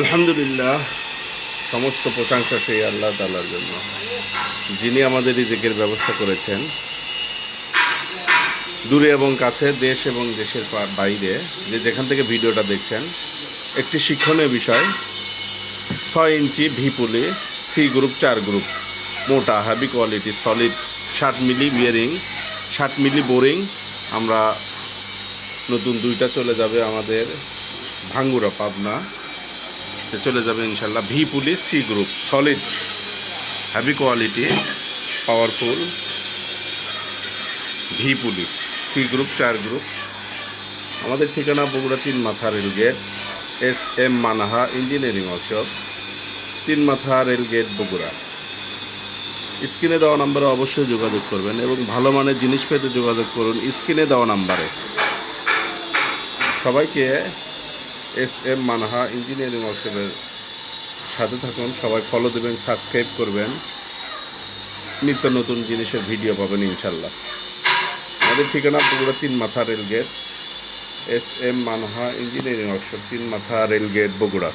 আলহামদুলিল্লাহ, সমস্ত প্রশংসা সেই আল্লাহ তাআলার জন্য, যিনি আমাদের রিজিকের ব্যবস্থা করেছেন। দূরে এবং কাছে, দেশ এবং দেশের বাইরে যে যেখান থেকে ভিডিওটা দেখছেন, একটি শিক্ষণীয় বিষয়। 6 ইঞ্চি ভিপুলি, সি গ্রুপ 4 গ্রুপ, মোটা হ্যাভি কোয়ালিটি সলিড 60 মিলি বিয়ারিং, 60 মিলি বোরিং। আমরা নতুন 2টা চলে যাবে আমাদের ভাঙ্গুরা পাবনা, চলে যাবে ইনশাল্লাহ। V pulley C group solid heavy quality powerful V pulley C group 4 group. আমাদের ঠিকানা বগুড়া 3 মাথা রেলগেট, SM মানাহা ইঞ্জিনিয়ারিং ওয়ার্কশপ, 3 মাথা রেলগেট বগুড়া। স্ক্রিনে দেওয়া নাম্বারে অবশ্যই যোগাযোগ করবেন এবং ভালো মানের জিনিস পেতে যোগাযোগ করুন স্ক্রিনে দেওয়া নাম্বারে। সবাইকে SM মানাহা ইঞ্জিনিয়ারিং ওয়ার্কশপের সাথে থাকুন, সবাই ফলো দেবেন, সাবস্ক্রাইব করবেন, নিত্য নতুন জিনিসের ভিডিও পাবেন ইনশাল্লাহ। আমাদের ঠিকানা বগুড়া 3 মাথা রেলগেট, SM মানাহা ইঞ্জিনিয়ারিং ওয়ার্কশপ, 3 মাথা রেলগেট বগুড়া।